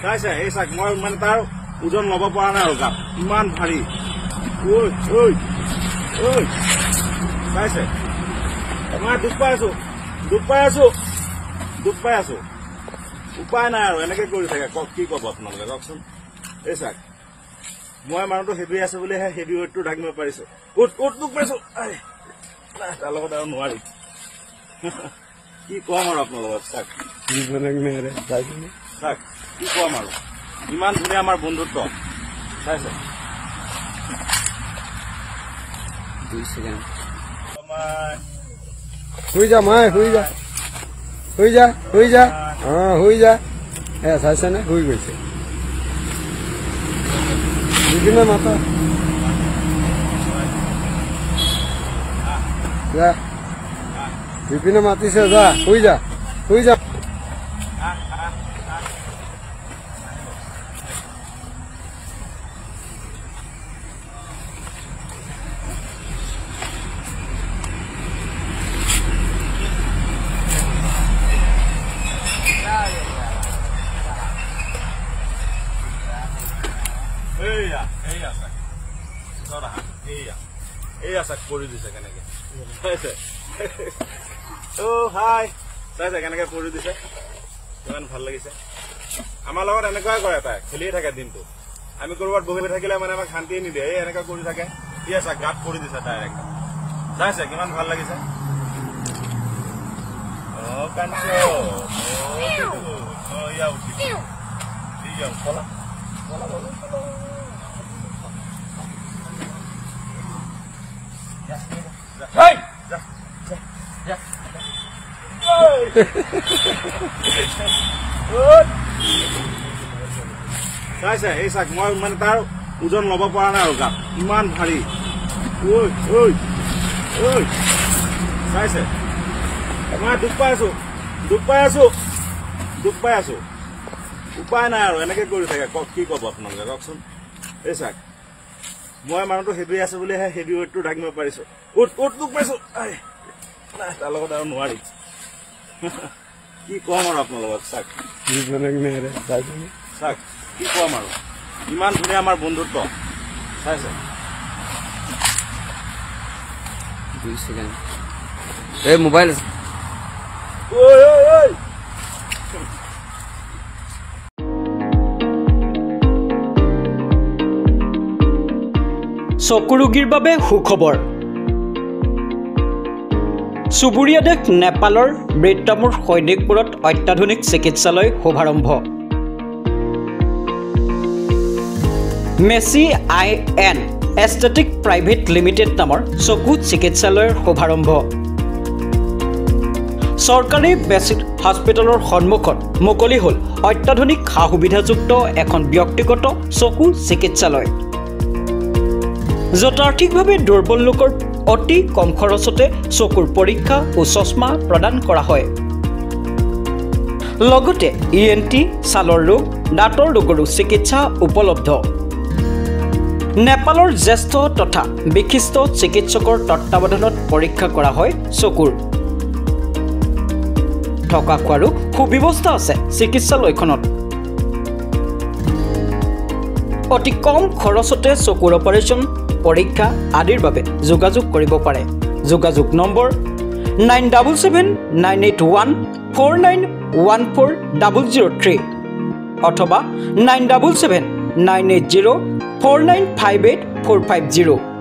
চাইছে এই চাক মই মানে তাৰ ওজন ল'ব পৰা নাই আৰু গাত ইমান ভাৰী চাইছে মই দুখ পাই আছো উপায় নাই আৰু এনেকে কৰি থাকে কি ক'ব আপোনালোকে কওকচোন এই চাক মই মানুহটো হেভি আছে বুলিহে হেভি ৱেইটটো ঢাকিব পাৰিছো দুখ পাইছো তাৰ লগত আৰু নোৱাৰি কি কম আৰু আপোনালোকক চাক চাক কি কম আৰু ইমান ধুনীয়া আমাৰ বন্ধুত্ব চাইছে 2 সেকেন্ড শুই যা মাই শুই যা চাইছে নে শুই গৈছে বিভিন্ন মাতা যা বিভিন্ন মাতিছে যা শুই যা এইয়া চাক কৰি দিছে কেনেকে চাইছে হাই চাইছে কেনেকে কৰি দিছে কিমান ভাল লাগিছে আমাৰ লগত এনেকুৱাই কৰে তাই খেলিয়ে থাকে দিনটো আমি কৰবাত বহি থাকিলে মানে আমাক শান্তিয়ে নিদিয়ে এই এনেকুৱা কৰি থাকে ইয়া চাক গাত কৰি দিছে তাই একদম চাইছে কিমান ভাল লাগিছে চাইছে এই চাক মই মানে তাৰ ওজন ল'ব পৰা নাই আৰু গাত ইমান ভাৰী চাইছে মই দুখ পাই আছো উপায় নাই আৰু এনেকে কৰি থাকে কি ক'ব আপোনালোকে কওকচোন এই চাক মই মানুহটো হেভি আছে বুলিহে হেভি ৱেইটটো ঢাকিব পাৰিছো দুখ পাইছো তাৰ লগত আৰু নোৱাৰি কি কম আৰু আপোনালোকক চাক কি কম আৰু ইমান ধুনীয়া আমাৰ বন্ধুত্ব চাইছে 2 সেকেন্ড এই মোবাইল চকু ৰোগীৰ বাবে সুখবৰ চুবুৰীয়া দেশ নেপালৰ ব্ৰেটামুৰ সৈনিকপুৰত অত্যাধুনিক চিকিৎসালয় শুভাৰম্ভ Messi IN aesthetic private limited নামৰ চকু চিকিৎসালয়ৰ শুভাৰম্ভ চৰকাৰী বেছিক হস্পিটেলৰ সন্মুখত মুকলি হ'ল অত্যাধুনিক সা সুবিধাযুক্ত এখন ব্যক্তিগত চকু চিকিৎসালয় য'ত আৰ্থিকভাৱে দুৰ্বল লোকৰ অতি কম খৰচতে চকুৰ পৰীক্ষা ও চশমা প্ৰদান কৰা হয় লগতে ENT ছালৰ ৰোগ দাঁতৰ ৰোগৰো চিকিৎসা উপলব্ধ নেপালৰ জ্যেষ্ঠ তথা বিশিষ্ট চিকিৎসকৰ তত্ত্বাৱধানত পৰীক্ষা কৰা হয় চকুৰ থকা খোৱাৰো সুব্যৱস্থা আছে চিকিৎসালয়খনত অতি কম খৰচতে চকুৰ অপাৰেশ্যন পৰীক্ষা আদিৰ বাবে যোগাযোগ কৰিব পাৰে যোগাযোগ নম্বৰ 977981491403 অথবা 9779804958450450